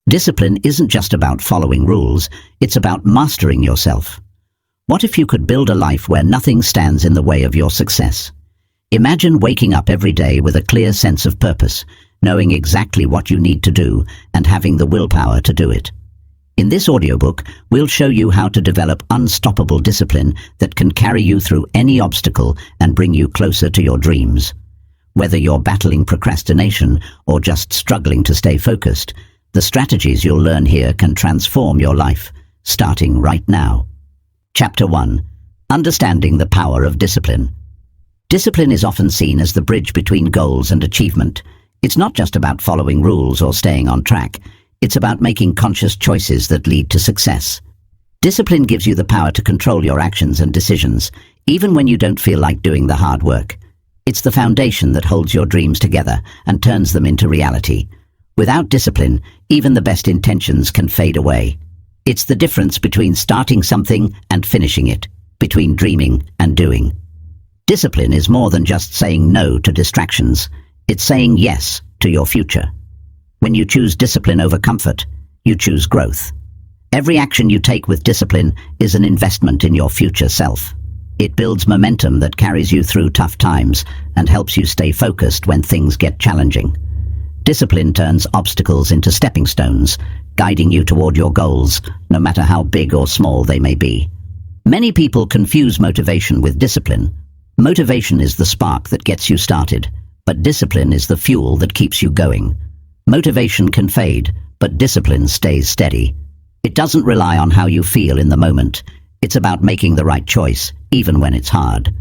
Discipline isn't just about following rules, it's about mastering yourself. What if you could build a life where nothing stands in the way of your success? Imagine waking up every day with a clear sense of purpose, knowing exactly what you need to do and having the willpower to do it. In this audiobook, we'll show you how to develop unstoppable discipline that can carry you through any obstacle and bring you closer to your dreams. Whether you're battling procrastination or just struggling to stay focused, the strategies you'll learn here can transform your life, starting right now. Chapter 1. Understanding the power of discipline. Discipline is often seen as the bridge between goals and achievement. It's not just about following rules or staying on track. It's about making conscious choices that lead to success. Discipline gives you the power to control your actions and decisions, even when you don't feel like doing the hard work. It's the foundation that holds your dreams together and turns them into reality. Without discipline, even the best intentions can fade away. It's the difference between starting something and finishing it, between dreaming and doing. Discipline is more than just saying no to distractions. It's saying yes to your future. When you choose discipline over comfort, you choose growth. Every action you take with discipline is an investment in your future self. It builds momentum that carries you through tough times and helps you stay focused when things get challenging. Discipline turns obstacles into stepping stones, guiding you toward your goals, no matter how big or small they may be. Many people confuse motivation with discipline. Motivation is the spark that gets you started, but discipline is the fuel that keeps you going. Motivation can fade, but discipline stays steady. It doesn't rely on how you feel in the moment. It's about making the right choice, even when it's hard.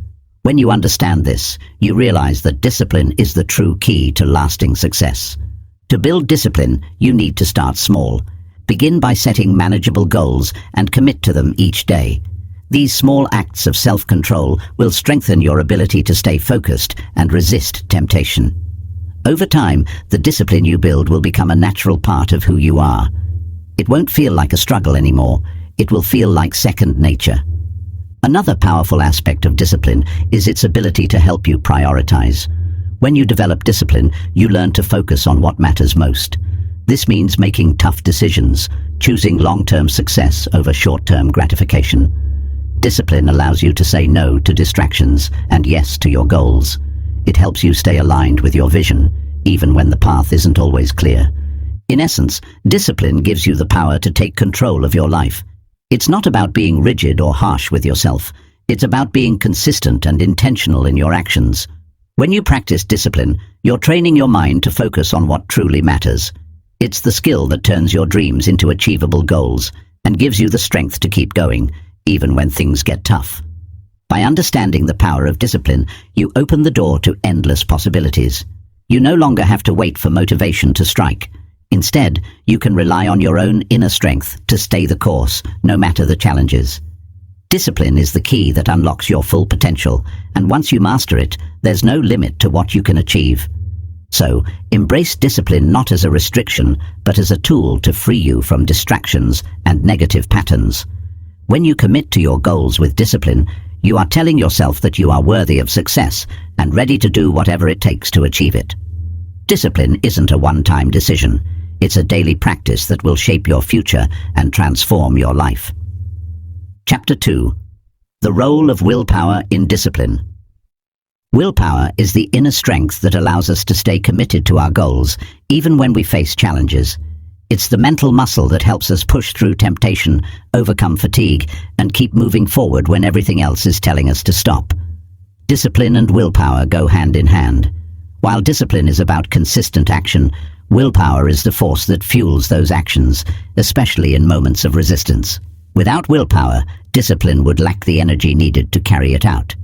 When you understand this, you realize that discipline is the true key to lasting success. To build discipline, you need to start small. Begin by setting manageable goals and commit to them each day. These small acts of self-control will strengthen your ability to stay focused and resist temptation. Over time, the discipline you build will become a natural part of who you are. It won't feel like a struggle anymore. It will feel like second nature. Another powerful aspect of discipline is its ability to help you prioritize. When you develop discipline, you learn to focus on what matters most. This means making tough decisions, choosing long-term success over short-term gratification. Discipline allows you to say no to distractions and yes to your goals. It helps you stay aligned with your vision, even when the path isn't always clear. In essence, discipline gives you the power to take control of your life. It's not about being rigid or harsh with yourself. It's about being consistent and intentional in your actions. When you practice discipline, you're training your mind to focus on what truly matters. It's the skill that turns your dreams into achievable goals and gives you the strength to keep going, even when things get tough. By understanding the power of discipline, you open the door to endless possibilities. You no longer have to wait for motivation to strike. Instead, you can rely on your own inner strength to stay the course, no matter the challenges. Discipline is the key that unlocks your full potential, and once you master it, there's no limit to what you can achieve. So, embrace discipline not as a restriction, but as a tool to free you from distractions and negative patterns. When you commit to your goals with discipline, you are telling yourself that you are worthy of success and ready to do whatever it takes to achieve it. Discipline isn't a one-time decision. It's a daily practice that will shape your future and transform your life. Chapter 2. The role of willpower in discipline. Willpower is the inner strength that allows us to stay committed to our goals, even when we face challenges. It's the mental muscle that helps us push through temptation, overcome fatigue, and keep moving forward when everything else is telling us to stop. Discipline and willpower go hand in hand. While discipline is about consistent action, willpower is the force that fuels those actions, especially in moments of resistance. Without willpower, discipline would lack the energy needed to carry it out.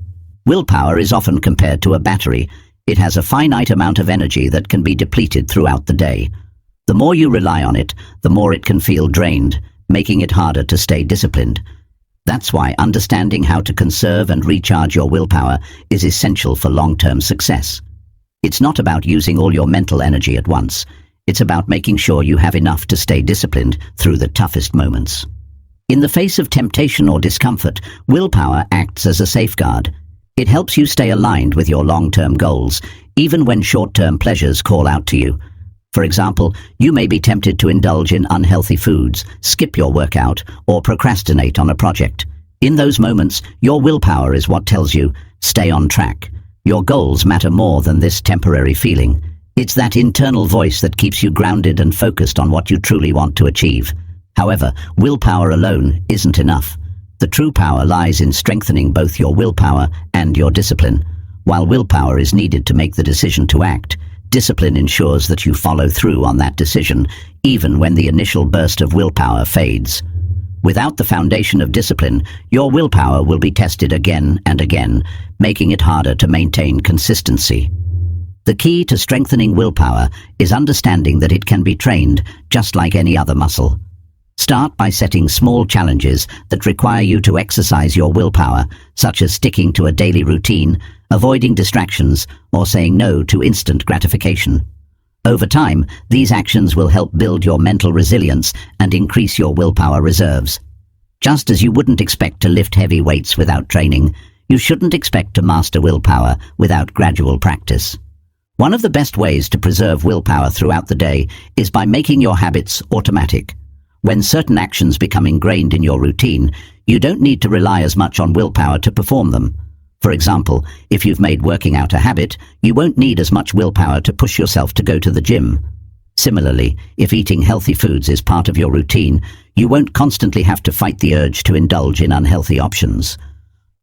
Willpower is often compared to a battery. It has a finite amount of energy that can be depleted throughout the day. The more you rely on it, the more it can feel drained, making it harder to stay disciplined. That's why understanding how to conserve and recharge your willpower is essential for long-term success. It's not about using all your mental energy at once. It's about making sure you have enough to stay disciplined through the toughest moments. In the face of temptation or discomfort, willpower acts as a safeguard. It helps you stay aligned with your long-term goals, even when short-term pleasures call out to you. For example, you may be tempted to indulge in unhealthy foods, skip your workout, or procrastinate on a project. In those moments, your willpower is what tells you, stay on track. Your goals matter more than this temporary feeling. It's that internal voice that keeps you grounded and focused on what you truly want to achieve. However, willpower alone isn't enough. The true power lies in strengthening both your willpower and your discipline. While willpower is needed to make the decision to act, discipline ensures that you follow through on that decision, even when the initial burst of willpower fades. Without the foundation of discipline, your willpower will be tested again and again, making it harder to maintain consistency. The key to strengthening willpower is understanding that it can be trained just like any other muscle. Start by setting small challenges that require you to exercise your willpower, such as sticking to a daily routine, avoiding distractions, or saying no to instant gratification. Over time, these actions will help build your mental resilience and increase your willpower reserves. Just as you wouldn't expect to lift heavy weights without training, you shouldn't expect to master willpower without gradual practice. One of the best ways to preserve willpower throughout the day is by making your habits automatic. When certain actions become ingrained in your routine, you don't need to rely as much on willpower to perform them. For example, if you've made working out a habit, you won't need as much willpower to push yourself to go to the gym. Similarly, if eating healthy foods is part of your routine, you won't constantly have to fight the urge to indulge in unhealthy options.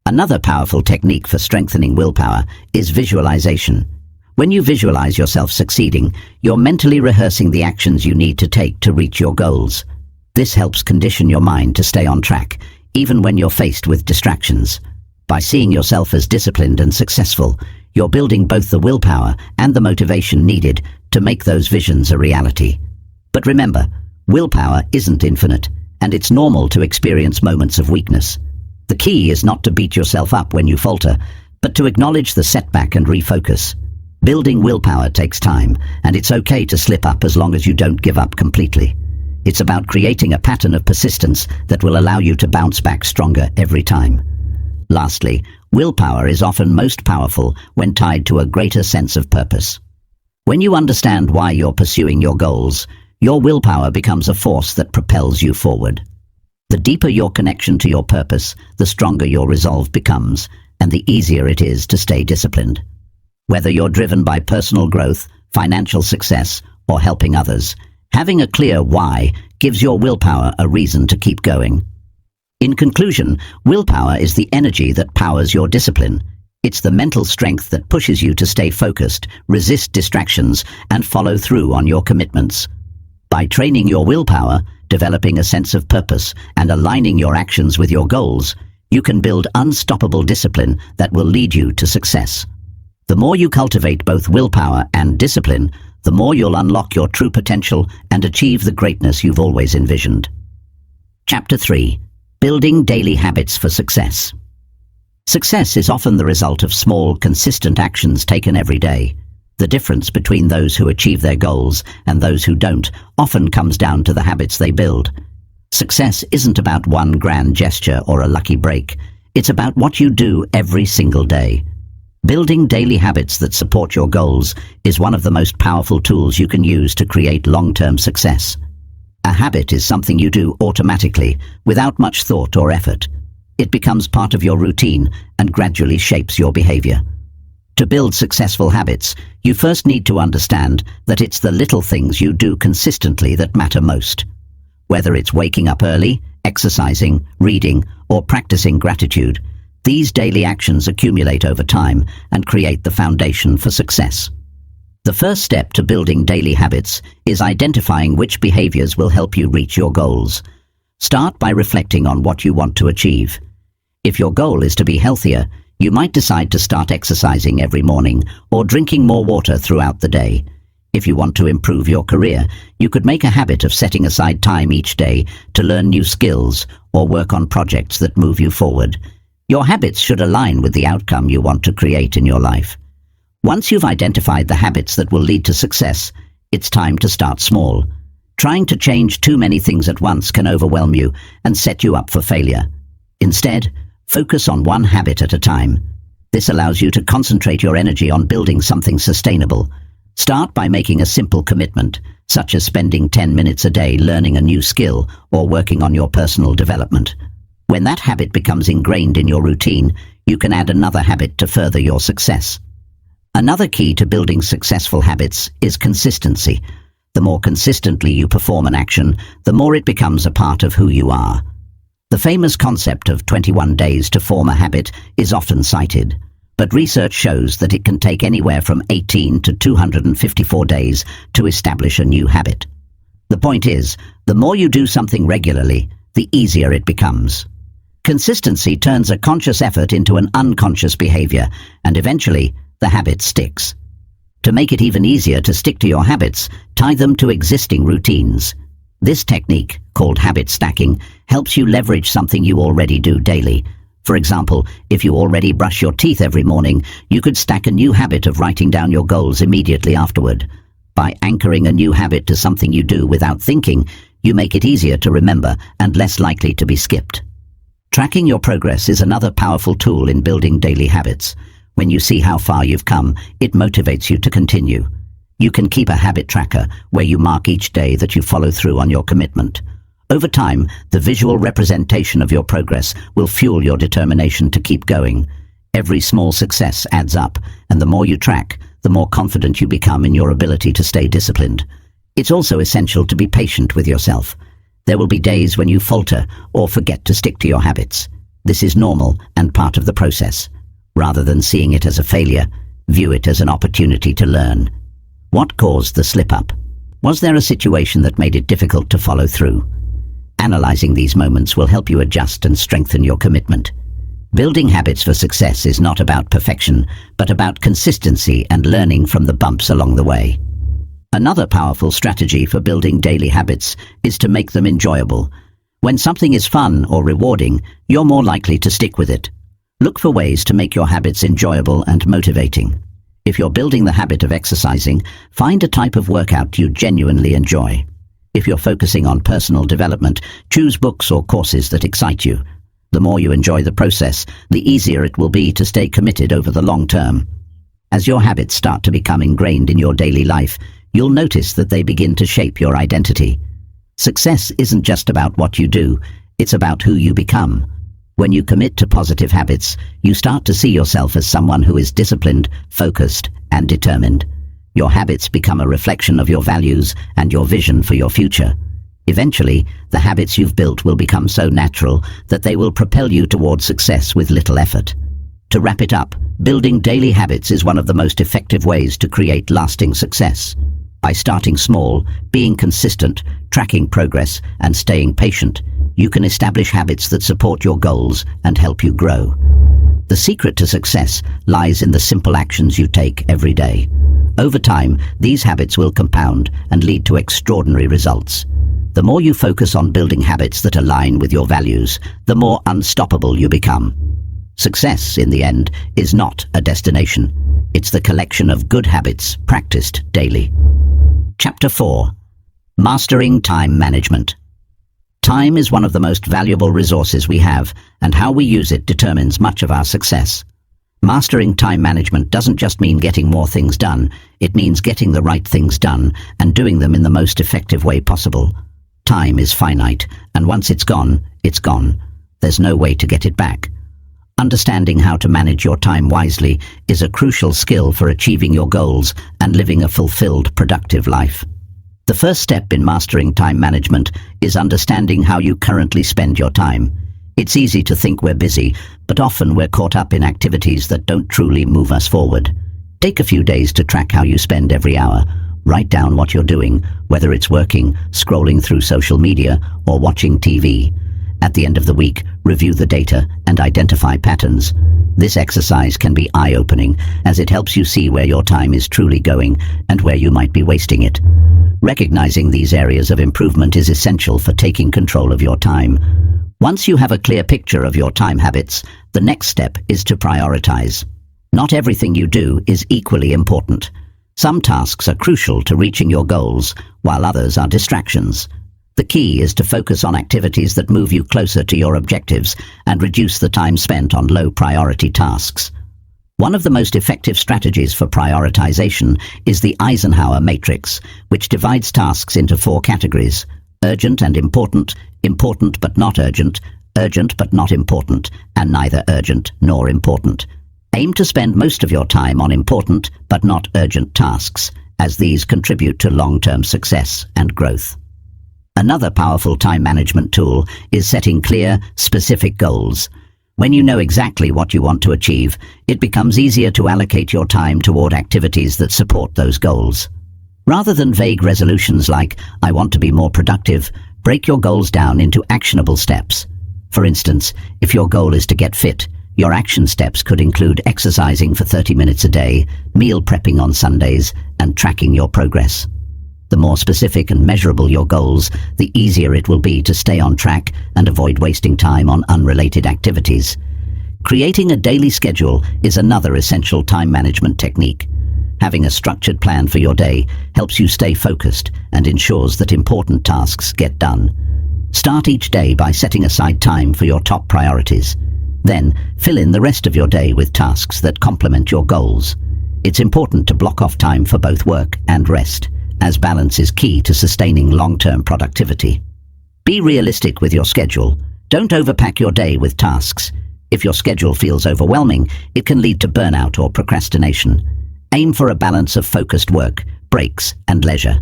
Another powerful technique for strengthening willpower is visualization. When you visualize yourself succeeding, you're mentally rehearsing the actions you need to take to reach your goals. This helps condition your mind to stay on track, even when you're faced with distractions. By seeing yourself as disciplined and successful, you're building both the willpower and the motivation needed to make those visions a reality. But remember, willpower isn't infinite, and it's normal to experience moments of weakness. The key is not to beat yourself up when you falter, but to acknowledge the setback and refocus. Building willpower takes time, and it's okay to slip up as long as you don't give up completely. It's about creating a pattern of persistence that will allow you to bounce back stronger every time. Lastly, willpower is often most powerful when tied to a greater sense of purpose. When you understand why you're pursuing your goals, your willpower becomes a force that propels you forward. The deeper your connection to your purpose, the stronger your resolve becomes, and the easier it is to stay disciplined. Whether you're driven by personal growth, financial success, or helping others, having a clear why gives your willpower a reason to keep going. In conclusion, willpower is the energy that powers your discipline. It's the mental strength that pushes you to stay focused, resist distractions, and follow through on your commitments. By training your willpower, developing a sense of purpose, and aligning your actions with your goals, you can build unstoppable discipline that will lead you to success. The more you cultivate both willpower and discipline, the more you'll unlock your true potential and achieve the greatness you've always envisioned. Chapter 3. Building Daily Habits for Success. Success is often the result of small, consistent actions taken every day. The difference between those who achieve their goals and those who don't often comes down to the habits they build. Success isn't about one grand gesture or a lucky break. It's about what you do every single day. Building daily habits that support your goals is one of the most powerful tools you can use to create long-term success. A habit is something you do automatically, without much thought or effort. It becomes part of your routine and gradually shapes your behavior. To build successful habits, you first need to understand that it's the little things you do consistently that matter most. Whether it's waking up early, exercising, reading, or practicing gratitude, these daily actions accumulate over time and create the foundation for success. The first step to building daily habits is identifying which behaviors will help you reach your goals. Start by reflecting on what you want to achieve. If your goal is to be healthier, you might decide to start exercising every morning or drinking more water throughout the day. If you want to improve your career, you could make a habit of setting aside time each day to learn new skills or work on projects that move you forward. Your habits should align with the outcome you want to create in your life. Once you've identified the habits that will lead to success, it's time to start small. Trying to change too many things at once can overwhelm you and set you up for failure. Instead, focus on one habit at a time. This allows you to concentrate your energy on building something sustainable. Start by making a simple commitment, such as spending 10 minutes a day learning a new skill or working on your personal development. When that habit becomes ingrained in your routine, you can add another habit to further your success. Another key to building successful habits is consistency. The more consistently you perform an action, the more it becomes a part of who you are. The famous concept of 21 days to form a habit is often cited, but research shows that it can take anywhere from 18 to 254 days to establish a new habit. The point is, the more you do something regularly, the easier it becomes. Consistency turns a conscious effort into an unconscious behavior, and eventually, the habit sticks. To make it even easier to stick to your habits, tie them to existing routines. This technique, called habit stacking, helps you leverage something you already do daily. For example, if you already brush your teeth every morning, you could stack a new habit of writing down your goals immediately afterward. By anchoring a new habit to something you do without thinking, you make it easier to remember and less likely to be skipped. Tracking your progress is another powerful tool in building daily habits. When you see how far you've come, it motivates you to continue. You can keep a habit tracker where you mark each day that you follow through on your commitment. Over time, the visual representation of your progress will fuel your determination to keep going. Every small success adds up, and the more you track, the more confident you become in your ability to stay disciplined. It's also essential to be patient with yourself. There will be days when you falter or forget to stick to your habits. This is normal and part of the process. Rather than seeing it as a failure, view it as an opportunity to learn. What caused the slip-up? Was there a situation that made it difficult to follow through? Analyzing these moments will help you adjust and strengthen your commitment. Building habits for success is not about perfection, but about consistency and learning from the bumps along the way. Another powerful strategy for building daily habits is to make them enjoyable. When something is fun or rewarding, you're more likely to stick with it. Look for ways to make your habits enjoyable and motivating. If you're building the habit of exercising, find a type of workout you genuinely enjoy. If you're focusing on personal development, choose books or courses that excite you. The more you enjoy the process, the easier it will be to stay committed over the long term. As your habits start to become ingrained in your daily life, you'll notice that they begin to shape your identity. Success isn't just about what you do, it's about who you become. When you commit to positive habits, you start to see yourself as someone who is disciplined, focused, and determined. Your habits become a reflection of your values and your vision for your future. Eventually, the habits you've built will become so natural that they will propel you towards success with little effort. To wrap it up, building daily habits is one of the most effective ways to create lasting success. By starting small, being consistent, tracking progress, and staying patient, you can establish habits that support your goals and help you grow. The secret to success lies in the simple actions you take every day. Over time, these habits will compound and lead to extraordinary results. The more you focus on building habits that align with your values, the more unstoppable you become. Success, in the end, is not a destination. It's the collection of good habits practiced daily. Chapter 4. Mastering Time Management. Time is one of the most valuable resources we have, and how we use it determines much of our success. Mastering time management doesn't just mean getting more things done, it means getting the right things done and doing them in the most effective way possible. Time is finite, and once it's gone, it's gone. There's no way to get it back. Understanding how to manage your time wisely is a crucial skill for achieving your goals and living a fulfilled, productive life. The first step in mastering time management is understanding how you currently spend your time. It's easy to think we're busy, but often we're caught up in activities that don't truly move us forward. Take a few days to track how you spend every hour. Write down what you're doing, whether it's working, scrolling through social media, or watching TV. At the end of the week, review the data and identify patterns. This exercise can be eye-opening, as it helps you see where your time is truly going and where you might be wasting it. Recognizing these areas of improvement is essential for taking control of your time. Once you have a clear picture of your time habits, the next step is to prioritize. Not everything you do is equally important. Some tasks are crucial to reaching your goals, while others are distractions. The key is to focus on activities that move you closer to your objectives and reduce the time spent on low-priority tasks. One of the most effective strategies for prioritization is the Eisenhower matrix, which divides tasks into 4 categories: urgent and important, important but not urgent, urgent but not important, and neither urgent nor important. Aim to spend most of your time on important but not urgent tasks, as these contribute to long-term success and growth. Another powerful time management tool is setting clear, specific goals. When you know exactly what you want to achieve, it becomes easier to allocate your time toward activities that support those goals. Rather than vague resolutions like, "I want to be more productive," break your goals down into actionable steps. For instance, if your goal is to get fit, your action steps could include exercising for 30 minutes a day, meal prepping on Sundays, and tracking your progress. The more specific and measurable your goals, the easier it will be to stay on track and avoid wasting time on unrelated activities. Creating a daily schedule is another essential time management technique. Having a structured plan for your day helps you stay focused and ensures that important tasks get done. Start each day by setting aside time for your top priorities. Then, fill in the rest of your day with tasks that complement your goals. It's important to block off time for both work and rest, as balance is key to sustaining long-term productivity. Be realistic with your schedule. Don't overpack your day with tasks. If your schedule feels overwhelming, it can lead to burnout or procrastination. Aim for a balance of focused work, breaks, and leisure.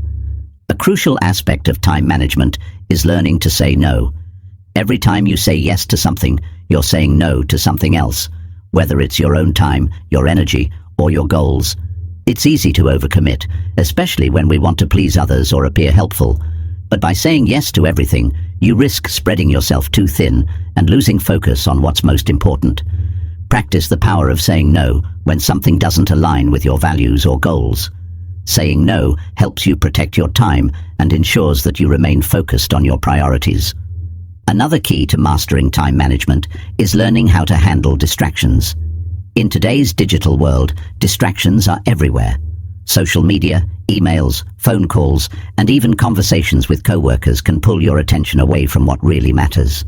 A crucial aspect of time management is learning to say no. Every time you say yes to something, you're saying no to something else, whether it's your own time, your energy, or your goals. It's easy to overcommit, especially when we want to please others or appear helpful. But by saying yes to everything, you risk spreading yourself too thin and losing focus on what's most important. Practice the power of saying no when something doesn't align with your values or goals. Saying no helps you protect your time and ensures that you remain focused on your priorities. Another key to mastering time management is learning how to handle distractions. In today's digital world, distractions are everywhere. Social media, emails, phone calls, and even conversations with coworkers can pull your attention away from what really matters.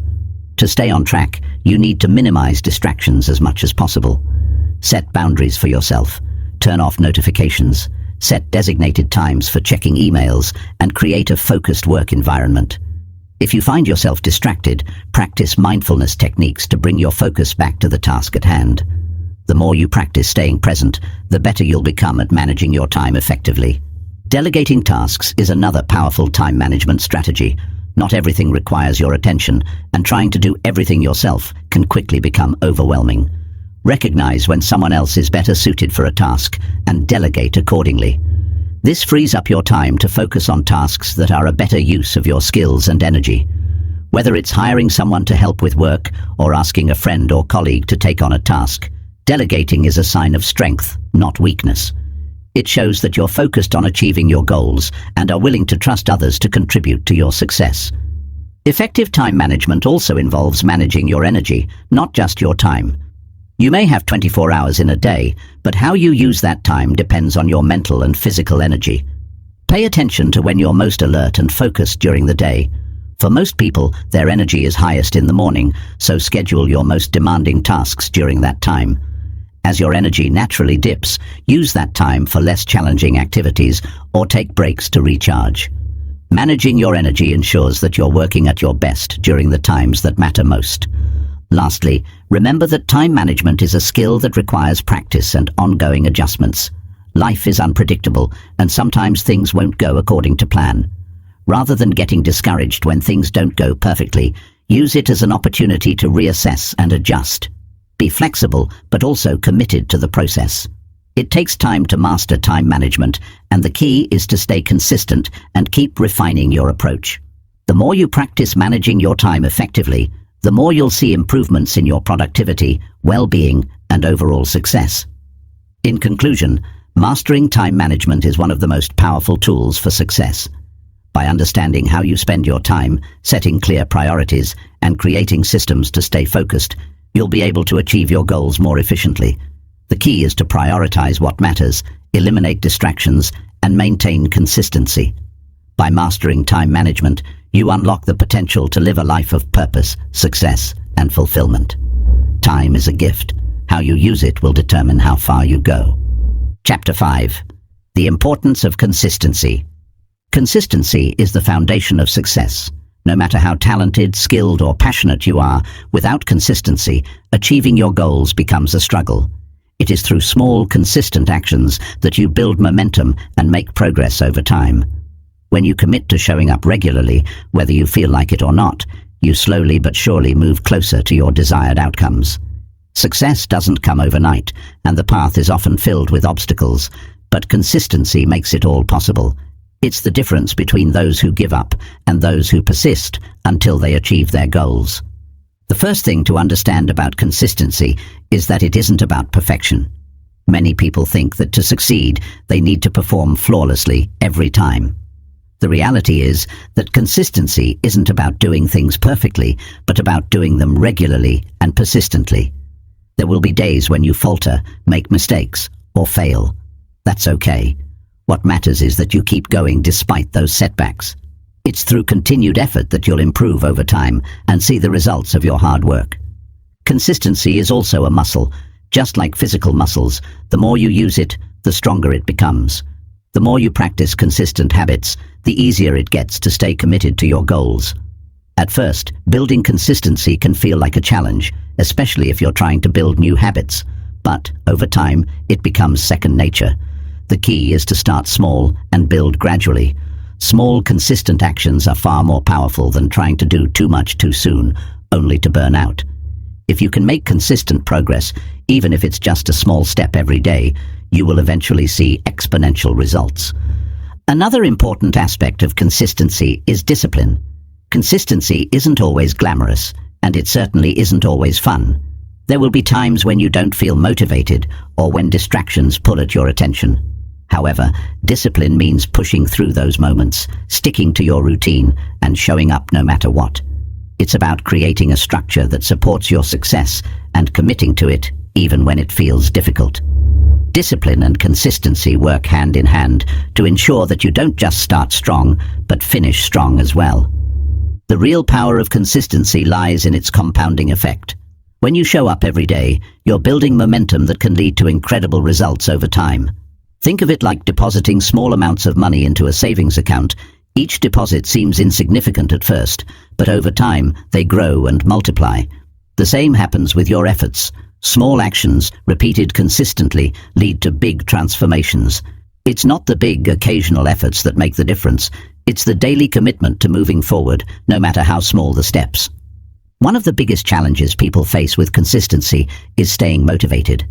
To stay on track, you need to minimize distractions as much as possible. Set boundaries for yourself. Turn off notifications. Set designated times for checking emails, and create a focused work environment. If you find yourself distracted, practice mindfulness techniques to bring your focus back to the task at hand. The more you practice staying present, the better you'll become at managing your time effectively. Delegating tasks is another powerful time management strategy. Not everything requires your attention, and trying to do everything yourself can quickly become overwhelming. Recognize when someone else is better suited for a task and delegate accordingly. This frees up your time to focus on tasks that are a better use of your skills and energy. Whether it's hiring someone to help with work or asking a friend or colleague to take on a task, delegating is a sign of strength, not weakness. It shows that you're focused on achieving your goals and are willing to trust others to contribute to your success. Effective time management also involves managing your energy, not just your time. You may have 24 hours in a day, but how you use that time depends on your mental and physical energy. Pay attention to when you're most alert and focused during the day. For most people, their energy is highest in the morning, so schedule your most demanding tasks during that time. As your energy naturally dips, use that time for less challenging activities or take breaks to recharge. Managing your energy ensures that you're working at your best during the times that matter most. Lastly, remember that time management is a skill that requires practice and ongoing adjustments. Life is unpredictable, and sometimes things won't go according to plan. Rather than getting discouraged when things don't go perfectly, use it as an opportunity to reassess and adjust. Be flexible, but also committed to the process. It takes time to master time management, and the key is to stay consistent and keep refining your approach. The more you practice managing your time effectively, the more you'll see improvements in your productivity, well-being, and overall success. In conclusion, mastering time management is one of the most powerful tools for success. By understanding how you spend your time, setting clear priorities, and creating systems to stay focused, you'll be able to achieve your goals more efficiently. The key is to prioritize what matters, eliminate distractions, and maintain consistency. By mastering time management, you unlock the potential to live a life of purpose, success, and fulfillment. Time is a gift. How you use it will determine how far you go. Chapter 5. The importance of consistency. Consistency is the foundation of success. No matter how talented, skilled, or passionate you are, without consistency, achieving your goals becomes a struggle. It is through small, consistent actions that you build momentum and make progress over time. When you commit to showing up regularly, whether you feel like it or not, you slowly but surely move closer to your desired outcomes. Success doesn't come overnight, and the path is often filled with obstacles, but consistency makes it all possible. It's the difference between those who give up and those who persist until they achieve their goals. The first thing to understand about consistency is that it isn't about perfection. Many people think that to succeed, they need to perform flawlessly every time. The reality is that consistency isn't about doing things perfectly, but about doing them regularly and persistently. There will be days when you falter, make mistakes, or fail. That's okay. What matters is that you keep going despite those setbacks. It's through continued effort that you'll improve over time and see the results of your hard work. Consistency is also a muscle. Just like physical muscles, the more you use it, the stronger it becomes. The more you practice consistent habits, the easier it gets to stay committed to your goals. At first, building consistency can feel like a challenge, especially if you're trying to build new habits. But over time, it becomes second nature. The key is to start small and build gradually. Small, consistent actions are far more powerful than trying to do too much too soon, only to burn out. If you can make consistent progress, even if it's just a small step every day, you will eventually see exponential results. Another important aspect of consistency is discipline. Consistency isn't always glamorous, and it certainly isn't always fun. There will be times when you don't feel motivated or when distractions pull at your attention. However, discipline means pushing through those moments, sticking to your routine, and showing up no matter what. It's about creating a structure that supports your success and committing to it even when it feels difficult. Discipline and consistency work hand in hand to ensure that you don't just start strong, but finish strong as well. The real power of consistency lies in its compounding effect. When you show up every day, you're building momentum that can lead to incredible results over time. Think of it like depositing small amounts of money into a savings account. Each deposit seems insignificant at first, but over time, they grow and multiply. The same happens with your efforts. Small actions, repeated consistently, lead to big transformations. It's not the big, occasional efforts that make the difference. It's the daily commitment to moving forward, no matter how small the steps. One of the biggest challenges people face with consistency is staying motivated.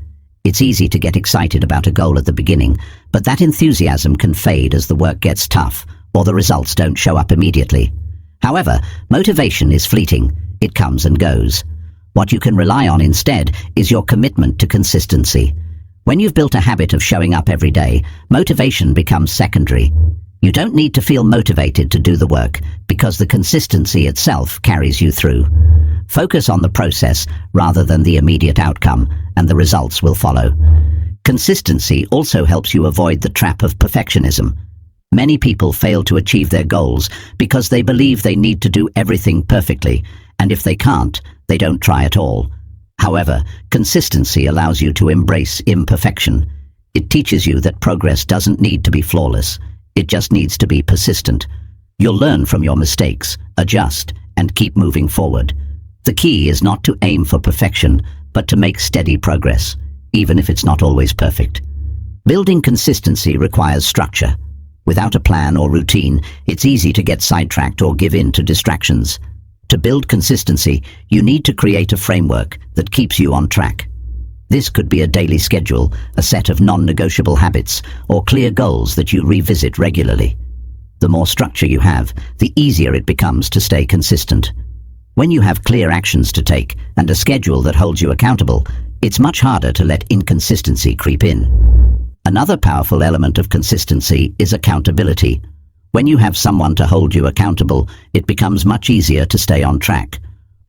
It's easy to get excited about a goal at the beginning, but that enthusiasm can fade as the work gets tough or the results don't show up immediately. However, motivation is fleeting. It comes and goes. What you can rely on instead is your commitment to consistency. When you've built a habit of showing up every day, motivation becomes secondary. You don't need to feel motivated to do the work because the consistency itself carries you through. Focus on the process rather than the immediate outcome, and the results will follow. Consistency also helps you avoid the trap of perfectionism. Many people fail to achieve their goals because they believe they need to do everything perfectly, and if they can't, they don't try at all. However, consistency allows you to embrace imperfection. It teaches you that progress doesn't need to be flawless. It just needs to be persistent. You'll learn from your mistakes, adjust, and keep moving forward. The key is not to aim for perfection, but to make steady progress, even if it's not always perfect. Building consistency requires structure. Without a plan or routine, it's easy to get sidetracked or give in to distractions. To build consistency, you need to create a framework that keeps you on track. This could be a daily schedule, a set of non-negotiable habits, or clear goals that you revisit regularly. The more structure you have, the easier it becomes to stay consistent. When you have clear actions to take and a schedule that holds you accountable, it's much harder to let inconsistency creep in. Another powerful element of consistency is accountability. When you have someone to hold you accountable, it becomes much easier to stay on track.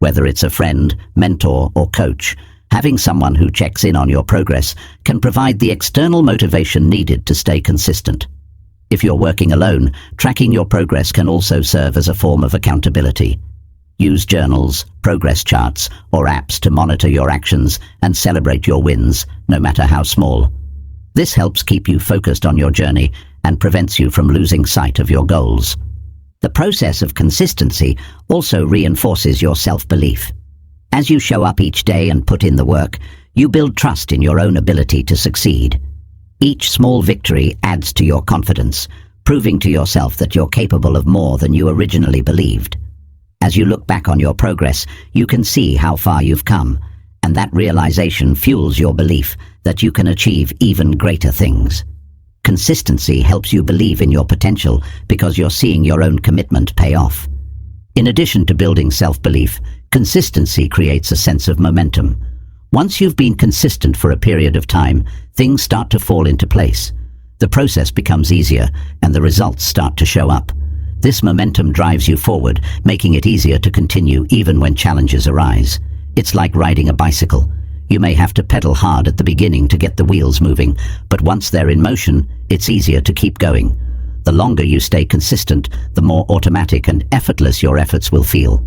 Whether it's a friend, mentor, or coach, having someone who checks in on your progress can provide the external motivation needed to stay consistent. If you're working alone, tracking your progress can also serve as a form of accountability. Use journals, progress charts, or apps to monitor your actions and celebrate your wins, no matter how small. This helps keep you focused on your journey and prevents you from losing sight of your goals. The process of consistency also reinforces your self-belief. As you show up each day and put in the work, you build trust in your own ability to succeed. Each small victory adds to your confidence, proving to yourself that you're capable of more than you originally believed. As you look back on your progress, you can see how far you've come, and that realization fuels your belief that you can achieve even greater things. Consistency helps you believe in your potential because you're seeing your own commitment pay off. In addition to building self-belief, consistency creates a sense of momentum. Once you've been consistent for a period of time, things start to fall into place. The process becomes easier, and the results start to show up. This momentum drives you forward, making it easier to continue even when challenges arise. It's like riding a bicycle. You may have to pedal hard at the beginning to get the wheels moving, but once they're in motion, it's easier to keep going. The longer you stay consistent, the more automatic and effortless your efforts will feel.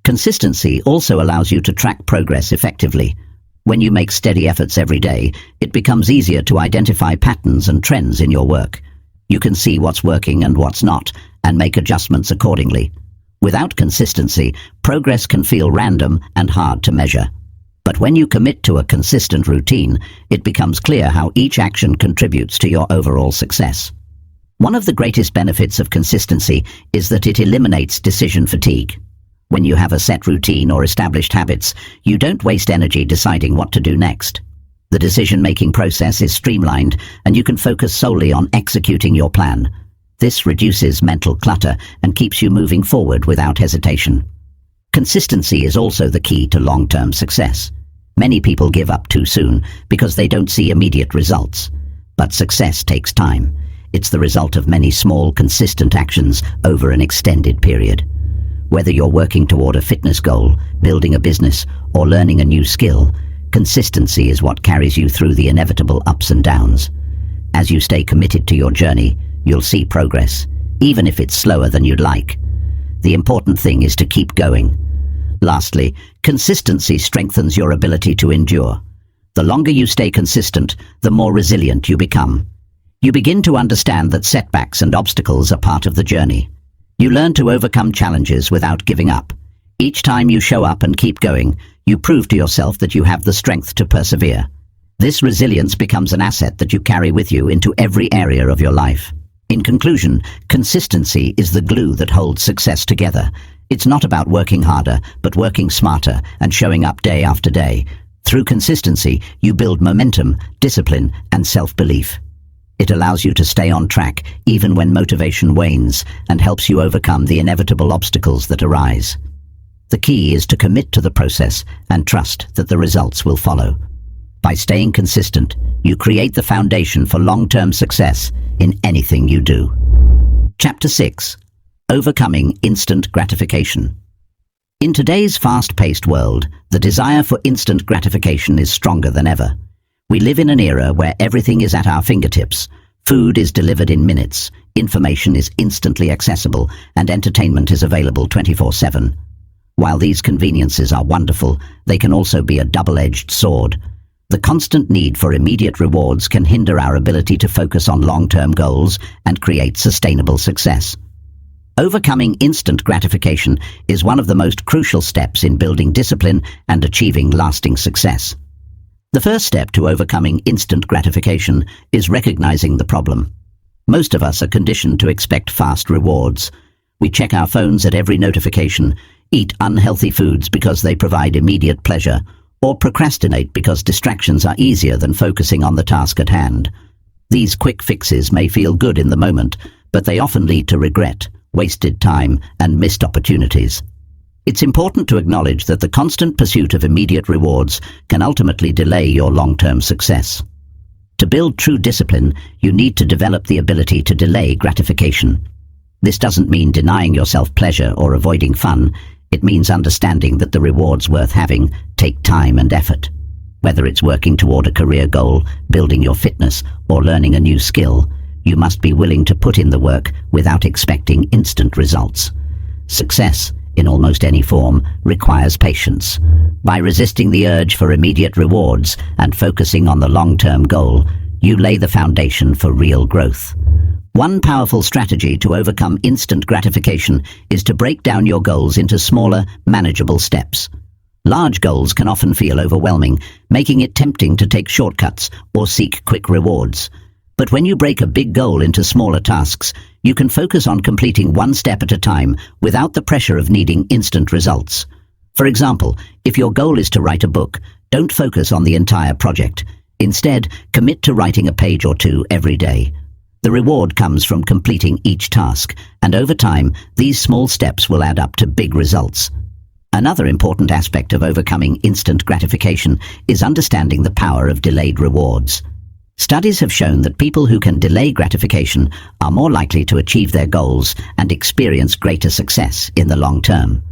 Consistency also allows you to track progress effectively. When you make steady efforts every day, it becomes easier to identify patterns and trends in your work. You can see what's working and what's not, and make adjustments accordingly. Without consistency, progress can feel random and hard to measure. But when you commit to a consistent routine, it becomes clear how each action contributes to your overall success. One of the greatest benefits of consistency is that it eliminates decision fatigue. When you have a set routine or established habits, you don't waste energy deciding what to do next. The decision-making process is streamlined, and you can focus solely on executing your plan. This reduces mental clutter and keeps you moving forward without hesitation. Consistency is also the key to long-term success. Many people give up too soon because they don't see immediate results. But success takes time. It's the result of many small, consistent actions over an extended period. Whether you're working toward a fitness goal, building a business, or learning a new skill, consistency is what carries you through the inevitable ups and downs. As you stay committed to your journey, you'll see progress, even if it's slower than you'd like. The important thing is to keep going. Lastly, consistency strengthens your ability to endure. The longer you stay consistent, the more resilient you become. You begin to understand that setbacks and obstacles are part of the journey. You learn to overcome challenges without giving up. Each time you show up and keep going, you prove to yourself that you have the strength to persevere. This resilience becomes an asset that you carry with you into every area of your life. In conclusion, consistency is the glue that holds success together. It's not about working harder, but working smarter and showing up day after day. Through consistency, you build momentum, discipline, and self-belief. It allows you to stay on track even when motivation wanes and helps you overcome the inevitable obstacles that arise. The key is to commit to the process and trust that the results will follow. By staying consistent, you create the foundation for long-term success in anything you do. Chapter 6. Overcoming instant gratification. In today's fast-paced world, the desire for instant gratification is stronger than ever. We live in an era where everything is at our fingertips. Food is delivered in minutes, information is instantly accessible, and entertainment is available 24/7. While these conveniences are wonderful, they can also be a double-edged sword. The constant need for immediate rewards can hinder our ability to focus on long-term goals and create sustainable success. Overcoming instant gratification is one of the most crucial steps in building discipline and achieving lasting success. The first step to overcoming instant gratification is recognizing the problem. Most of us are conditioned to expect fast rewards. We check our phones at every notification, eat unhealthy foods because they provide immediate pleasure, or procrastinate because distractions are easier than focusing on the task at hand. These quick fixes may feel good in the moment, but they often lead to regret, wasted time, and missed opportunities. It's important to acknowledge that the constant pursuit of immediate rewards can ultimately delay your long-term success. To build true discipline, you need to develop the ability to delay gratification. This doesn't mean denying yourself pleasure or avoiding fun. It means understanding that the rewards worth having take time and effort. Whether it's working toward a career goal, building your fitness, or learning a new skill, you must be willing to put in the work without expecting instant results. Success, in almost any form, requires patience. By resisting the urge for immediate rewards and focusing on the long-term goal, you lay the foundation for real growth. One powerful strategy to overcome instant gratification is to break down your goals into smaller, manageable steps. Large goals can often feel overwhelming, making it tempting to take shortcuts or seek quick rewards. But when you break a big goal into smaller tasks, you can focus on completing one step at a time without the pressure of needing instant results. For example, if your goal is to write a book, don't focus on the entire project. Instead, commit to writing a page or two every day. The reward comes from completing each task, and over time, these small steps will add up to big results. Another important aspect of overcoming instant gratification is understanding the power of delayed rewards. Studies have shown that people who can delay gratification are more likely to achieve their goals and experience greater success in the long term.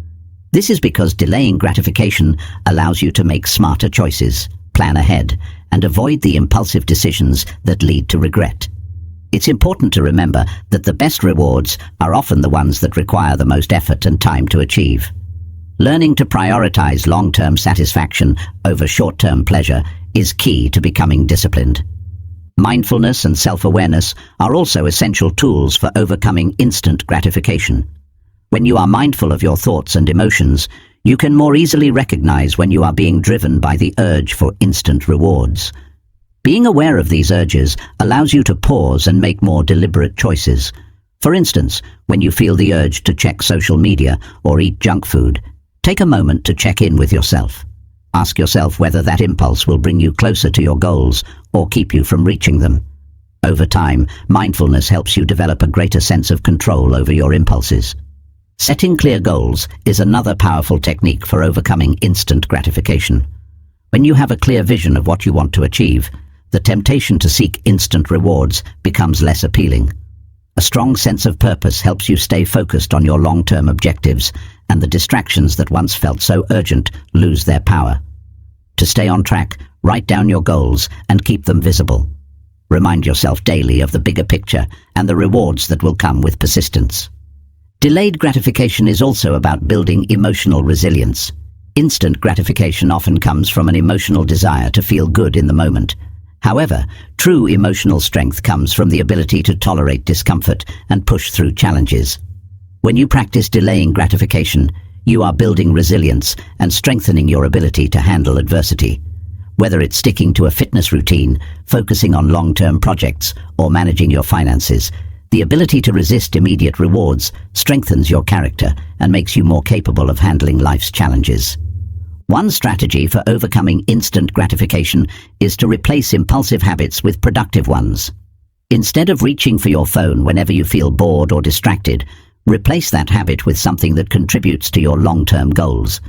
This is because delaying gratification allows you to make smarter choices, plan ahead, and avoid the impulsive decisions that lead to regret. It's important to remember that the best rewards are often the ones that require the most effort and time to achieve. Learning to prioritize long-term satisfaction over short-term pleasure is key to becoming disciplined. Mindfulness and self-awareness are also essential tools for overcoming instant gratification. When you are mindful of your thoughts and emotions, you can more easily recognize when you are being driven by the urge for instant rewards. Being aware of these urges allows you to pause and make more deliberate choices. For instance, when you feel the urge to check social media or eat junk food, take a moment to check in with yourself. Ask yourself whether that impulse will bring you closer to your goals or keep you from reaching them. Over time, mindfulness helps you develop a greater sense of control over your impulses. Setting clear goals is another powerful technique for overcoming instant gratification. When you have a clear vision of what you want to achieve, the temptation to seek instant rewards becomes less appealing. A strong sense of purpose helps you stay focused on your long-term objectives, and the distractions that once felt so urgent lose their power. To stay on track, write down your goals and keep them visible. Remind yourself daily of the bigger picture and the rewards that will come with persistence. Delayed gratification is also about building emotional resilience. Instant gratification often comes from an emotional desire to feel good in the moment. However, true emotional strength comes from the ability to tolerate discomfort and push through challenges. When you practice delaying gratification, you are building resilience and strengthening your ability to handle adversity. Whether it's sticking to a fitness routine, focusing on long-term projects, or managing your finances, the ability to resist immediate rewards strengthens your character and makes you more capable of handling life's challenges. One strategy for overcoming instant gratification is to replace impulsive habits with productive ones. Instead of reaching for your phone whenever you feel bored or distracted, replace that habit with something that contributes to your long-term goals.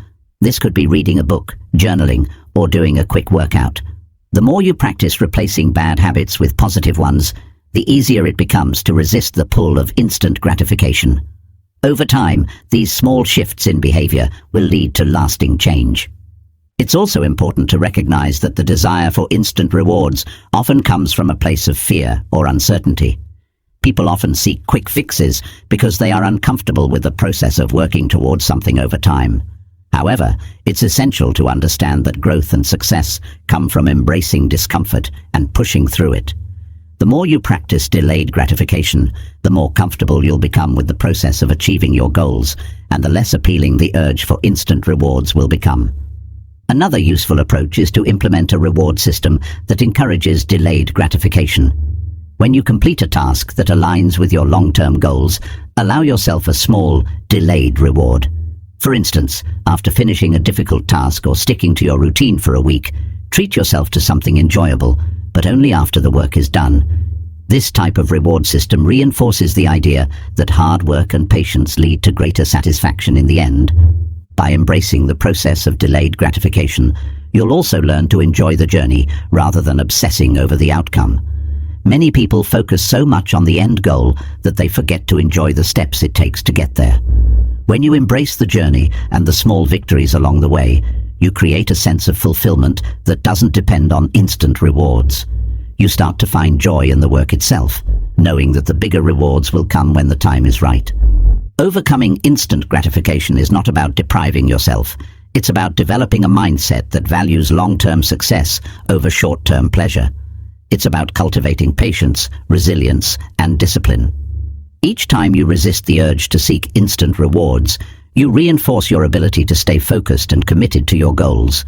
This could be reading a book, journaling, or doing a quick workout. The more you practice replacing bad habits with positive ones, the easier it becomes to resist the pull of instant gratification. Over time, these small shifts in behavior will lead to lasting change. It's also important to recognize that the desire for instant rewards often comes from a place of fear or uncertainty. People often seek quick fixes because they are uncomfortable with the process of working towards something over time. However, it's essential to understand that growth and success come from embracing discomfort and pushing through it. The more you practice delayed gratification, the more comfortable you'll become with the process of achieving your goals, and the less appealing the urge for instant rewards will become. Another useful approach is to implement a reward system that encourages delayed gratification. When you complete a task that aligns with your long-term goals, allow yourself a small, delayed reward. For instance, after finishing a difficult task or sticking to your routine for a week, treat yourself to something enjoyable, but only after the work is done. This type of reward system reinforces the idea that hard work and patience lead to greater satisfaction in the end. By embracing the process of delayed gratification, you'll also learn to enjoy the journey rather than obsessing over the outcome. Many people focus so much on the end goal that they forget to enjoy the steps it takes to get there. When you embrace the journey and the small victories along the way, you create a sense of fulfillment that doesn't depend on instant rewards. You start to find joy in the work itself, knowing that the bigger rewards will come when the time is right. Overcoming instant gratification is not about depriving yourself. It's about developing a mindset that values long-term success over short-term pleasure. It's about cultivating patience, resilience, and discipline. Each time you resist the urge to seek instant rewards, you reinforce your ability to stay focused and committed to your goals.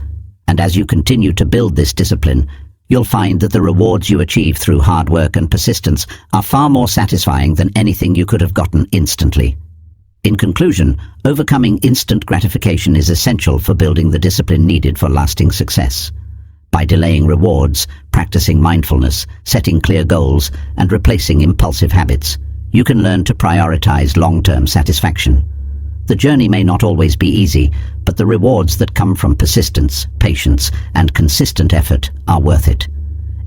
And as you continue to build this discipline, you'll find that the rewards you achieve through hard work and persistence are far more satisfying than anything you could have gotten instantly. In conclusion, overcoming instant gratification is essential for building the discipline needed for lasting success. By delaying rewards, practicing mindfulness, setting clear goals, and replacing impulsive habits, you can learn to prioritize long-term satisfaction. The journey may not always be easy, but the rewards that come from persistence, patience, and consistent effort are worth it.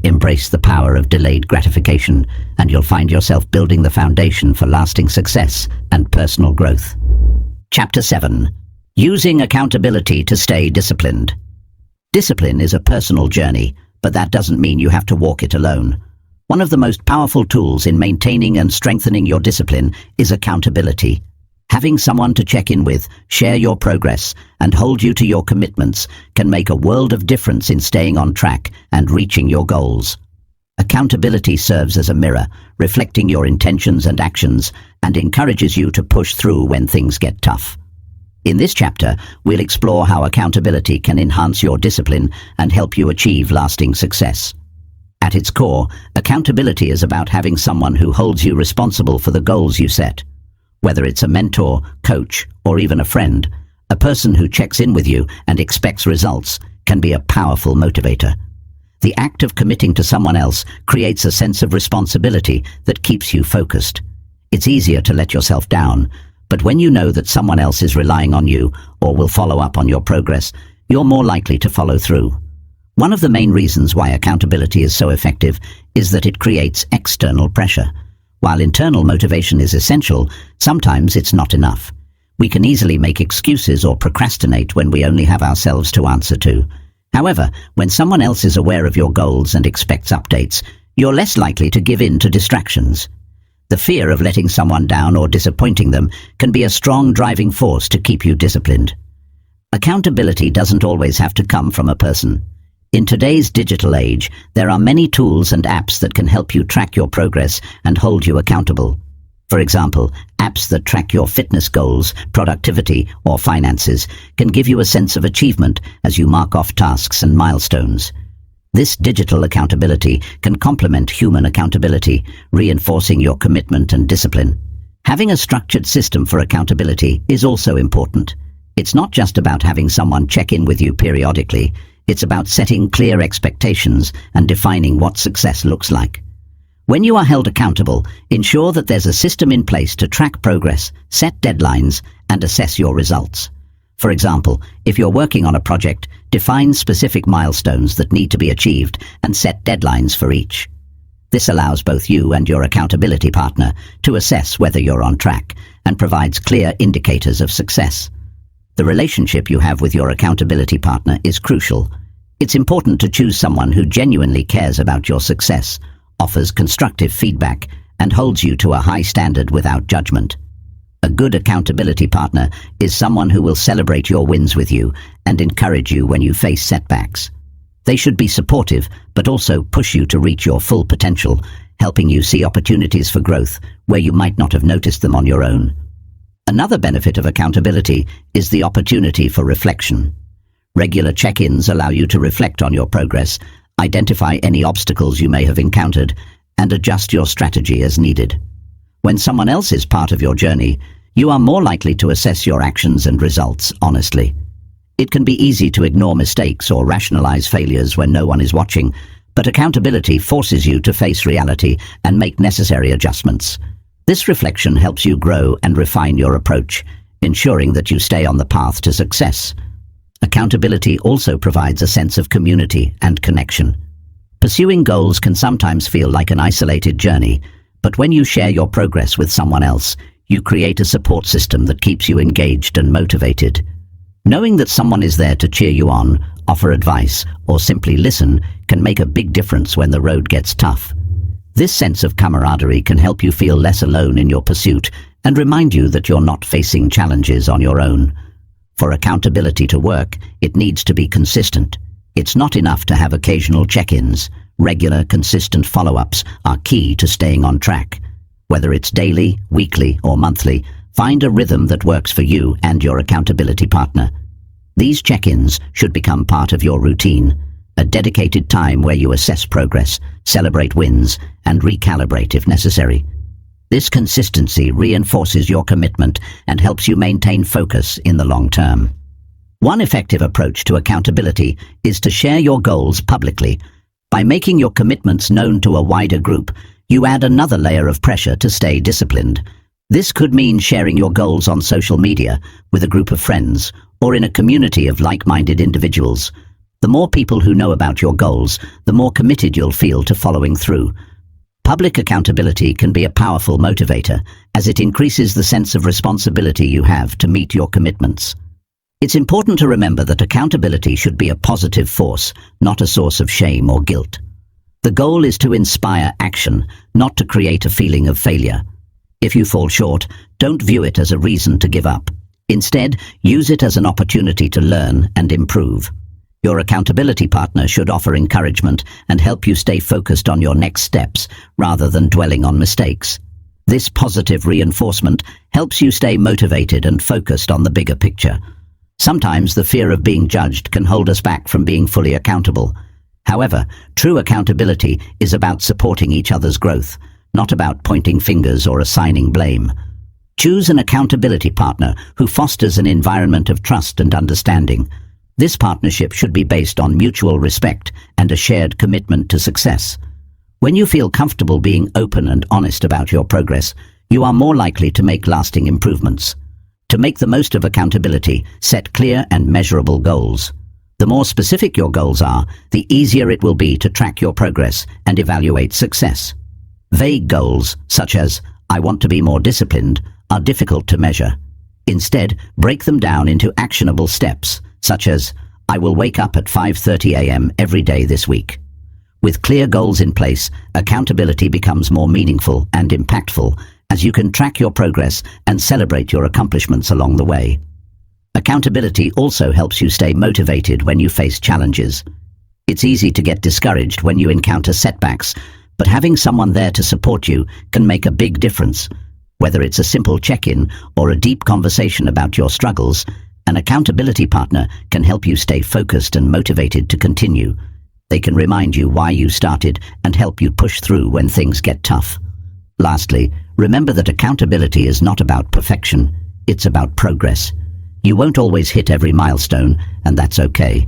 Embrace the power of delayed gratification, and you'll find yourself building the foundation for lasting success and personal growth. Chapter 7. Using accountability to stay disciplined. Discipline is a personal journey, but that doesn't mean you have to walk it alone. One of the most powerful tools in maintaining and strengthening your discipline is accountability. Having someone to check in with, share your progress, and hold you to your commitments can make a world of difference in staying on track and reaching your goals. Accountability serves as a mirror, reflecting your intentions and actions, and encourages you to push through when things get tough. In this chapter, we'll explore how accountability can enhance your discipline and help you achieve lasting success. At its core, accountability is about having someone who holds you responsible for the goals you set. Whether it's a mentor, coach, or even a friend, a person who checks in with you and expects results can be a powerful motivator. The act of committing to someone else creates a sense of responsibility that keeps you focused. It's easier to let yourself down, but when you know that someone else is relying on you or will follow up on your progress, you're more likely to follow through. One of the main reasons why accountability is so effective is that it creates external pressure. While internal motivation is essential, sometimes it's not enough. We can easily make excuses or procrastinate when we only have ourselves to answer to. However, when someone else is aware of your goals and expects updates, you're less likely to give in to distractions. The fear of letting someone down or disappointing them can be a strong driving force to keep you disciplined. Accountability doesn't always have to come from a person. In today's digital age, there are many tools and apps that can help you track your progress and hold you accountable. For example, apps that track your fitness goals, productivity, or finances can give you a sense of achievement as you mark off tasks and milestones. This digital accountability can complement human accountability, reinforcing your commitment and discipline. Having a structured system for accountability is also important. It's not just about having someone check in with you periodically. It's about setting clear expectations and defining what success looks like. When you are held accountable, ensure that there's a system in place to track progress, set deadlines, and assess your results. For example, if you're working on a project, define specific milestones that need to be achieved and set deadlines for each. This allows both you and your accountability partner to assess whether you're on track and provides clear indicators of success. The relationship you have with your accountability partner is crucial. It's important to choose someone who genuinely cares about your success, offers constructive feedback, and holds you to a high standard without judgment. A good accountability partner is someone who will celebrate your wins with you and encourage you when you face setbacks. They should be supportive, but also push you to reach your full potential, helping you see opportunities for growth where you might not have noticed them on your own. Another benefit of accountability is the opportunity for reflection. Regular check-ins allow you to reflect on your progress, identify any obstacles you may have encountered, and adjust your strategy as needed. When someone else is part of your journey, you are more likely to assess your actions and results honestly. It can be easy to ignore mistakes or rationalize failures when no one is watching, but accountability forces you to face reality and make necessary adjustments. This reflection helps you grow and refine your approach, ensuring that you stay on the path to success. Accountability also provides a sense of community and connection. Pursuing goals can sometimes feel like an isolated journey, but when you share your progress with someone else, you create a support system that keeps you engaged and motivated. Knowing that someone is there to cheer you on, offer advice, or simply listen can make a big difference when the road gets tough. This sense of camaraderie can help you feel less alone in your pursuit and remind you that you're not facing challenges on your own. For accountability to work, it needs to be consistent. It's not enough to have occasional check-ins. Regular, consistent follow-ups are key to staying on track. Whether it's daily, weekly, or monthly, find a rhythm that works for you and your accountability partner. These check-ins should become part of your routine, a dedicated time where you assess progress, celebrate wins, and recalibrate if necessary. This consistency reinforces your commitment and helps you maintain focus in the long term. One effective approach to accountability is to share your goals publicly. By making your commitments known to a wider group, you add another layer of pressure to stay disciplined. This could mean sharing your goals on social media, with a group of friends, or in a community of like-minded individuals. The more people who know about your goals, the more committed you'll feel to following through. Public accountability can be a powerful motivator, as it increases the sense of responsibility you have to meet your commitments. It's important to remember that accountability should be a positive force, not a source of shame or guilt. The goal is to inspire action, not to create a feeling of failure. If you fall short, don't view it as a reason to give up. Instead, use it as an opportunity to learn and improve. Your accountability partner should offer encouragement and help you stay focused on your next steps rather than dwelling on mistakes. This positive reinforcement helps you stay motivated and focused on the bigger picture. Sometimes the fear of being judged can hold us back from being fully accountable. However, true accountability is about supporting each other's growth, not about pointing fingers or assigning blame. Choose an accountability partner who fosters an environment of trust and understanding. This partnership should be based on mutual respect and a shared commitment to success. When you feel comfortable being open and honest about your progress, you are more likely to make lasting improvements. To make the most of accountability, set clear and measurable goals. The more specific your goals are, the easier it will be to track your progress and evaluate success. Vague goals, such as, "I want to be more disciplined," are difficult to measure. Instead, break them down into actionable steps, such as, "I will wake up at 5:30 a.m. every day this week." With clear goals in place, accountability becomes more meaningful and impactful, as you can track your progress and celebrate your accomplishments along the way. Accountability also helps you stay motivated when you face challenges. It's easy to get discouraged when you encounter setbacks, but having someone there to support you can make a big difference. Whether it's a simple check-in or a deep conversation about your struggles, an accountability partner can help you stay focused and motivated to continue. They can remind you why you started and help you push through when things get tough. Lastly, remember that accountability is not about perfection, it's about progress. You won't always hit every milestone, and that's okay.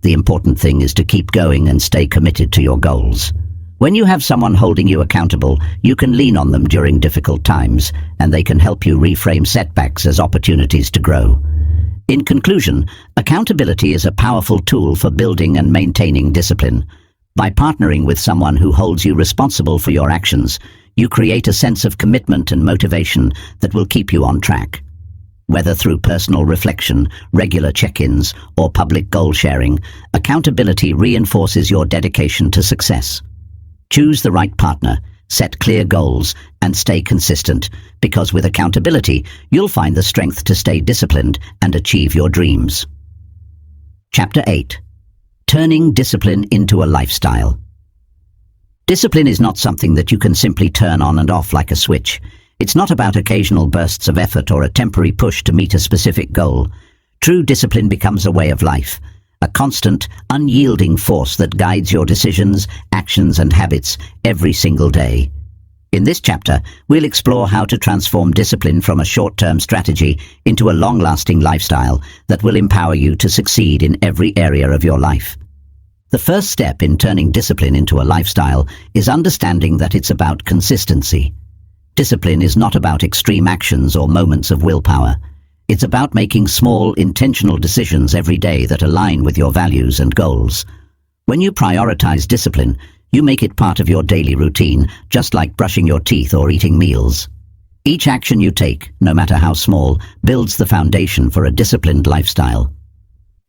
The important thing is to keep going and stay committed to your goals. When you have someone holding you accountable, you can lean on them during difficult times, and they can help you reframe setbacks as opportunities to grow. In conclusion, accountability is a powerful tool for building and maintaining discipline. By partnering with someone who holds you responsible for your actions, you create a sense of commitment and motivation that will keep you on track. Whether through personal reflection, regular check-ins, or public goal sharing, accountability reinforces your dedication to success. Choose the right partner, set clear goals, and stay consistent, because with accountability, you'll find the strength to stay disciplined and achieve your dreams. Chapter 8. Turning discipline into a lifestyle. Discipline is not something that you can simply turn on and off like a switch. It's not about occasional bursts of effort or a temporary push to meet a specific goal. True discipline becomes a way of life, a constant, unyielding force that guides your decisions, actions, and habits every single day. In this chapter, we'll explore how to transform discipline from a short-term strategy into a long-lasting lifestyle that will empower you to succeed in every area of your life. The first step in turning discipline into a lifestyle is understanding that it's about consistency. Discipline is not about extreme actions or moments of willpower. It's about making small, intentional decisions every day that align with your values and goals. When you prioritize discipline, you make it part of your daily routine, just like brushing your teeth or eating meals. Each action you take, no matter how small, builds the foundation for a disciplined lifestyle.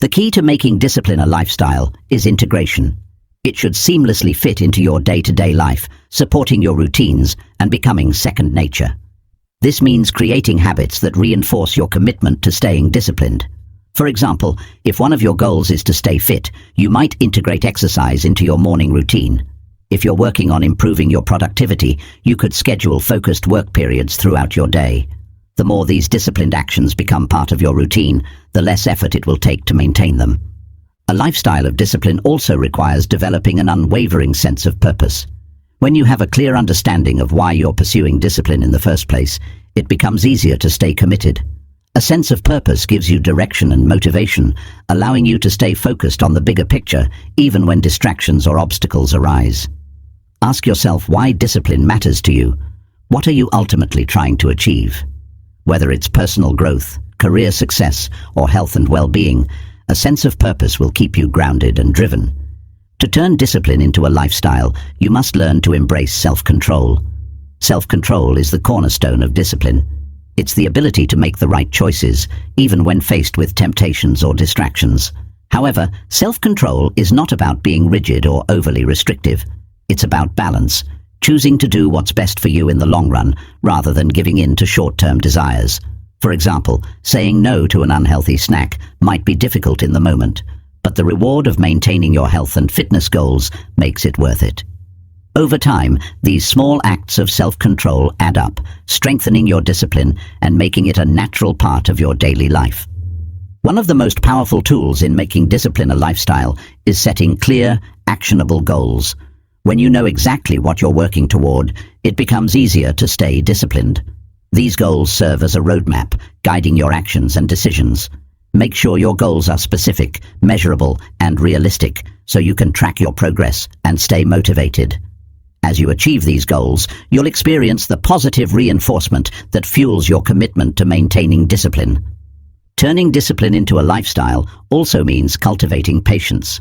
The key to making discipline a lifestyle is integration. It should seamlessly fit into your day-to-day life, supporting your routines and becoming second nature. This means creating habits that reinforce your commitment to staying disciplined. For example, if one of your goals is to stay fit, you might integrate exercise into your morning routine. If you're working on improving your productivity, you could schedule focused work periods throughout your day. The more these disciplined actions become part of your routine, the less effort it will take to maintain them. A lifestyle of discipline also requires developing an unwavering sense of purpose. When you have a clear understanding of why you're pursuing discipline in the first place, it becomes easier to stay committed. A sense of purpose gives you direction and motivation, allowing you to stay focused on the bigger picture, even when distractions or obstacles arise. Ask yourself why discipline matters to you. What are you ultimately trying to achieve? Whether it's personal growth, career success, or health and well-being, a sense of purpose will keep you grounded and driven. To turn discipline into a lifestyle, you must learn to embrace self-control. Self-control is the cornerstone of discipline. It's the ability to make the right choices, even when faced with temptations or distractions. However, self-control is not about being rigid or overly restrictive. It's about balance, choosing to do what's best for you in the long run, rather than giving in to short-term desires. For example, saying no to an unhealthy snack might be difficult in the moment, but the reward of maintaining your health and fitness goals makes it worth it. Over time, these small acts of self-control add up, strengthening your discipline and making it a natural part of your daily life. One of the most powerful tools in making discipline a lifestyle is setting clear, actionable goals. When you know exactly what you're working toward, it becomes easier to stay disciplined. These goals serve as a roadmap, guiding your actions and decisions. Make sure your goals are specific, measurable, and realistic, so you can track your progress and stay motivated. As you achieve these goals, you'll experience the positive reinforcement that fuels your commitment to maintaining discipline. Turning discipline into a lifestyle also means cultivating patience.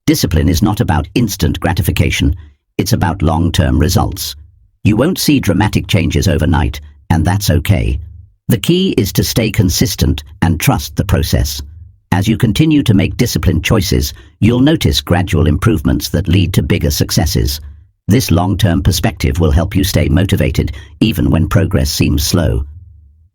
Discipline is not about instant gratification, it's about long-term results. You won't see dramatic changes overnight, and that's okay. The key is to stay consistent and trust the process. As you continue to make disciplined choices, you'll notice gradual improvements that lead to bigger successes. This long-term perspective will help you stay motivated even when progress seems slow.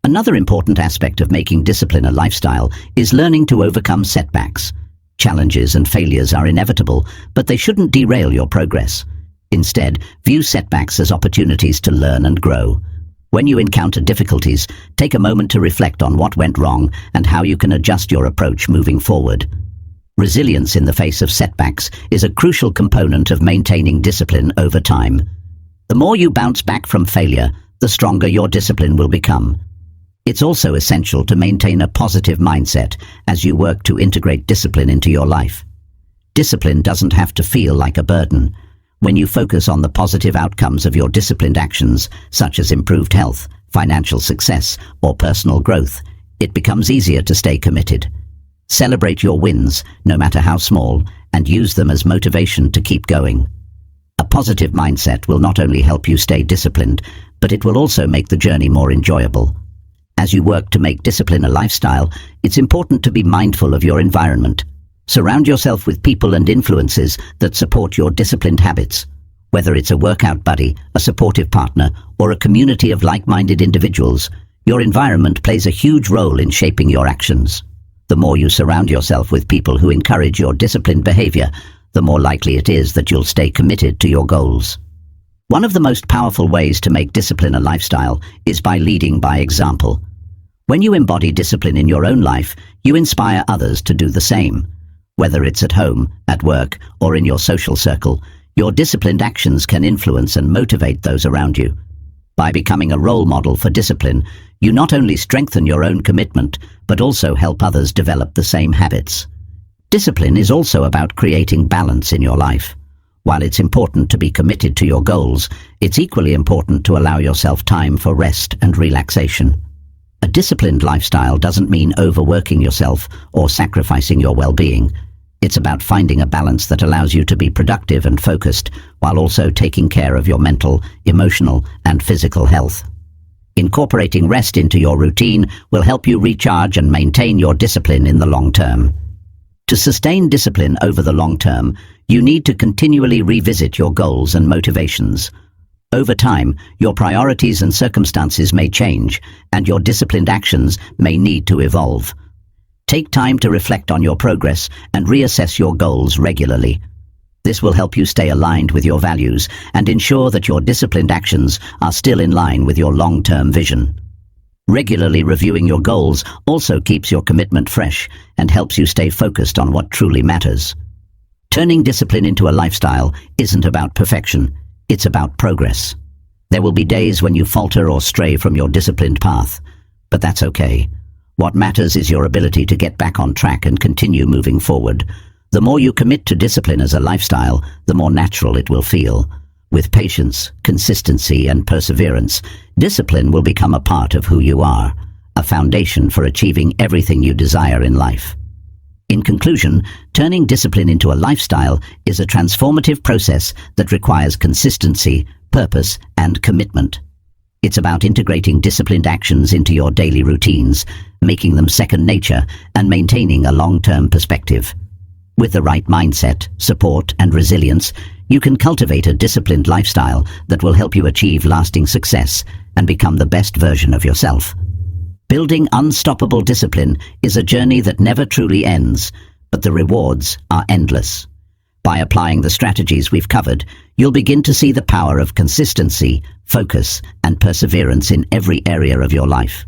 Another important aspect of making discipline a lifestyle is learning to overcome setbacks. Challenges and failures are inevitable, but they shouldn't derail your progress. Instead, view setbacks as opportunities to learn and grow. When you encounter difficulties, take a moment to reflect on what went wrong and how you can adjust your approach moving forward. Resilience in the face of setbacks is a crucial component of maintaining discipline over time. The more you bounce back from failure, the stronger your discipline will become. It's also essential to maintain a positive mindset as you work to integrate discipline into your life. Discipline doesn't have to feel like a burden. When you focus on the positive outcomes of your disciplined actions, such as improved health, financial success, or personal growth, it becomes easier to stay committed. Celebrate your wins, no matter how small, and use them as motivation to keep going. A positive mindset will not only help you stay disciplined, but it will also make the journey more enjoyable. As you work to make discipline a lifestyle, it's important to be mindful of your environment. Surround yourself with people and influences that support your disciplined habits. Whether it's a workout buddy, a supportive partner, or a community of like-minded individuals, your environment plays a huge role in shaping your actions. The more you surround yourself with people who encourage your disciplined behavior, the more likely it is that you'll stay committed to your goals. One of the most powerful ways to make discipline a lifestyle is by leading by example. When you embody discipline in your own life, you inspire others to do the same. Whether it's at home, at work, or in your social circle, your disciplined actions can influence and motivate those around you. By becoming a role model for discipline, you not only strengthen your own commitment, but also help others develop the same habits. Discipline is also about creating balance in your life. While it's important to be committed to your goals, it's equally important to allow yourself time for rest and relaxation. A disciplined lifestyle doesn't mean overworking yourself or sacrificing your well-being. It's about finding a balance that allows you to be productive and focused while also taking care of your mental, emotional, and physical health. Incorporating rest into your routine will help you recharge and maintain your discipline in the long term. To sustain discipline over the long term, you need to continually revisit your goals and motivations. Over time, your priorities and circumstances may change, and your disciplined actions may need to evolve. Take time to reflect on your progress and reassess your goals regularly. This will help you stay aligned with your values and ensure that your disciplined actions are still in line with your long-term vision. Regularly reviewing your goals also keeps your commitment fresh and helps you stay focused on what truly matters. Turning discipline into a lifestyle isn't about perfection, it's about progress. There will be days when you falter or stray from your disciplined path, but that's okay. What matters is your ability to get back on track and continue moving forward. The more you commit to discipline as a lifestyle, the more natural it will feel. With patience, consistency, and perseverance, discipline will become a part of who you are, a foundation for achieving everything you desire in life. In conclusion, turning discipline into a lifestyle is a transformative process that requires consistency, purpose, and commitment. It's about integrating disciplined actions into your daily routines, making them second nature, and maintaining a long-term perspective. With the right mindset, support, and resilience, you can cultivate a disciplined lifestyle that will help you achieve lasting success and become the best version of yourself. Building unstoppable discipline is a journey that never truly ends, but the rewards are endless. By applying the strategies we've covered, you'll begin to see the power of consistency, focus, and perseverance in every area of your life.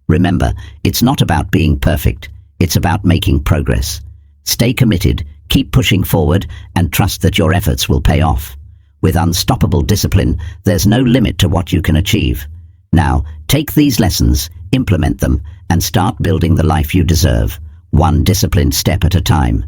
Remember, it's not about being perfect, it's about making progress. Stay committed, keep pushing forward, and trust that your efforts will pay off. With unstoppable discipline, there's no limit to what you can achieve. Now, take these lessons, implement them, and start building the life you deserve, one disciplined step at a time.